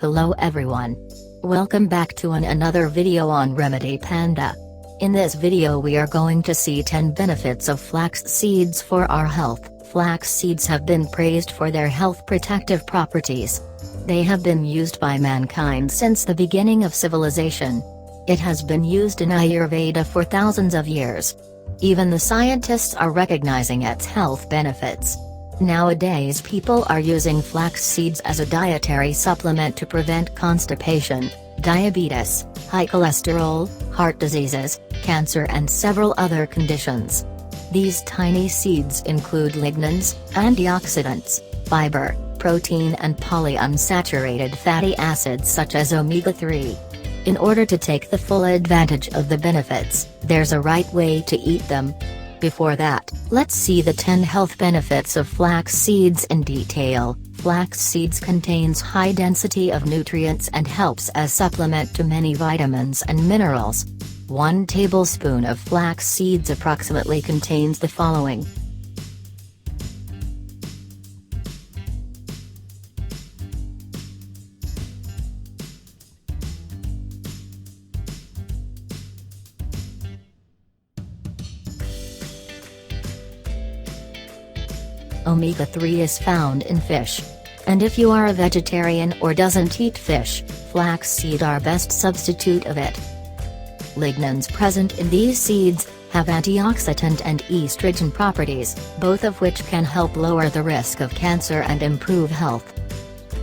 Hello everyone. Welcome back to another video on Remedy Panda. In this video we are going to see 10 benefits of flax seeds for our health. Flax seeds have been praised for their health protective properties. They have been used by mankind since the beginning of civilization. It has been used in Ayurveda for thousands of years. Even the scientists are recognizing its health benefits. Nowadays people are using flax seeds as a dietary supplement to prevent constipation, diabetes, high cholesterol, heart diseases, cancer and several other conditions. These tiny seeds include lignans, antioxidants, fiber, protein and polyunsaturated fatty acids such as omega-3. In order to take the full advantage of the benefits, there's a right way to eat them. Before that, let's see the 10 health benefits of flax seeds in detail. Flax seeds contains high density of nutrients and helps as supplement to many vitamins and minerals. 1 tablespoon of flax seeds approximately contains the following. Omega-3 is found in fish. And if you are a vegetarian or doesn't eat fish, flax seed are best substitute of it. Lignans present in these seeds have antioxidant and estrogen properties, both of which can help lower the risk of cancer and improve health.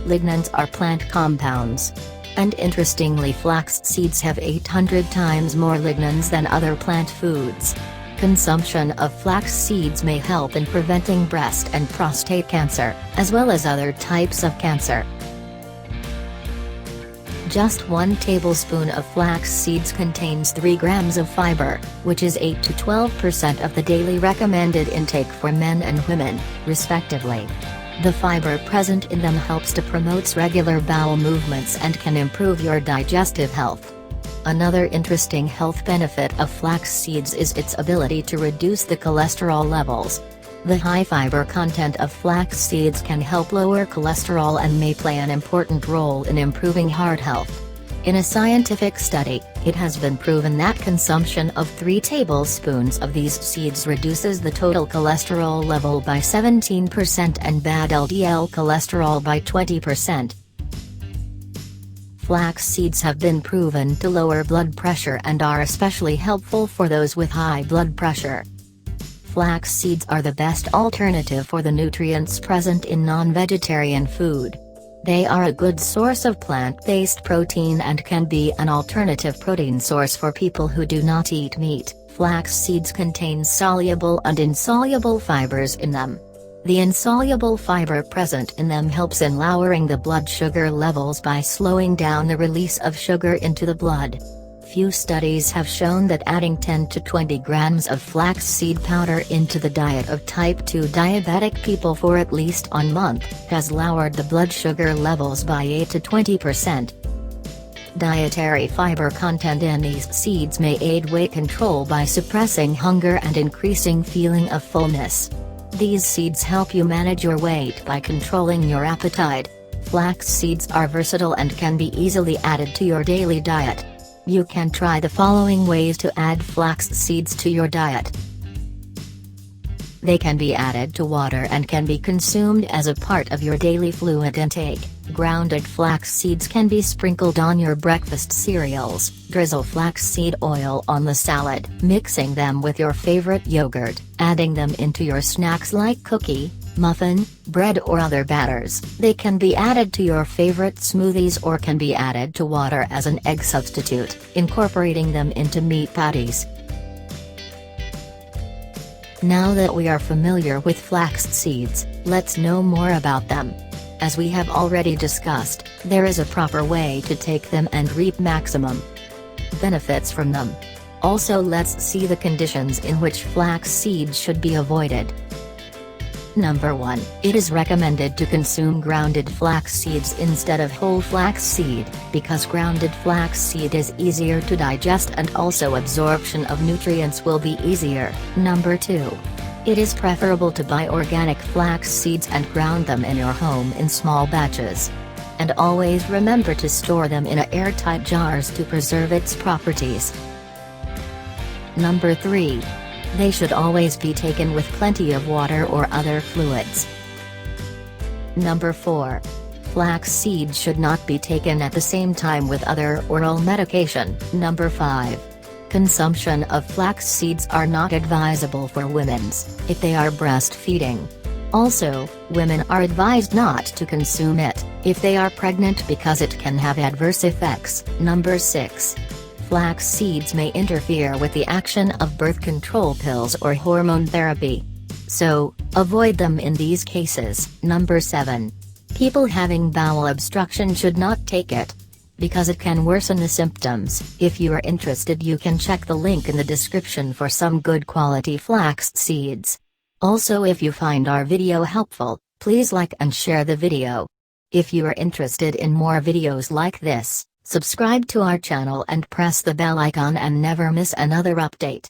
Lignans are plant compounds. And interestingly, flax seeds have 800 times more lignans than other plant foods. Consumption of flax seeds may help in preventing breast and prostate cancer, as well as other types of cancer. Just 1 tablespoon of flax seeds contains 3 grams of fiber, which is 8 to 12% of the daily recommended intake for men and women, respectively. The fiber present in them helps to promote regular bowel movements and can improve your digestive health. Another interesting health benefit of flax seeds is its ability to reduce the cholesterol levels. The high fiber content of flax seeds can help lower cholesterol and may play an important role in improving heart health. In a scientific study, it has been proven that consumption of 3 tablespoons of these seeds reduces the total cholesterol level by 17% and bad LDL cholesterol by 20%. Flax seeds have been proven to lower blood pressure and are especially helpful for those with high blood pressure. Flax seeds are the best alternative for the nutrients present in non-vegetarian food. They are a good source of plant-based protein and can be an alternative protein source for people who do not eat meat. Flax seeds contain soluble and insoluble fibers in them. The insoluble fiber present in them helps in lowering the blood sugar levels by slowing down the release of sugar into the blood. Few studies have shown that adding 10 to 20 grams of flax seed powder into the diet of type 2 diabetic people for at least a month has lowered the blood sugar levels by 8 to 20%. Dietary fiber content in these seeds may aid weight control by suppressing hunger and increasing feeling of fullness. These seeds help you manage your weight by controlling your appetite. Flax seeds are versatile and can be easily added to your daily diet. You can try the following ways to add flax seeds to your diet. They can be added to water and can be consumed as a part of your daily fluid intake. Grounded flax seeds can be sprinkled on your breakfast cereals. Drizzle flax seed oil on the salad, mixing them with your favorite yogurt, adding them into your snacks like cookie, muffin, bread or other batters. They can be added to your favorite smoothies or can be added to water as an egg substitute, incorporating them into meat patties. Now that we are familiar with flax seeds, let's know more about them. As we have already discussed, there is a proper way to take them and reap maximum benefits from them. Also, let's see the conditions in which flax seeds should be avoided. Number 1. It is recommended to consume grounded flax seeds instead of whole flax seed, because grounded flax seed is easier to digest and also absorption of nutrients will be easier. Number 2. It is preferable to buy organic flax seeds and ground them in your home in small batches. And always remember to store them in airtight jars to preserve its properties. Number 3. They should always be taken with plenty of water or other fluids. Number 4. Flax seeds should not be taken at the same time with other oral medication. Number 5. Consumption of flax seeds are not advisable for women if they are breastfeeding. Also, women are advised not to consume it if they are pregnant because it can have adverse effects. Number 6. Flax seeds may interfere with the action of birth control pills or hormone therapy. So, avoid them in these cases. Number 7. People having bowel obstruction should not take it, because it can worsen the symptoms. If you are interested, you can check the link in the description for some good quality flax seeds. Also, if you find our video helpful, please like and share the video. If you are interested in more videos like this, subscribe to our channel and press the bell icon and never miss another update.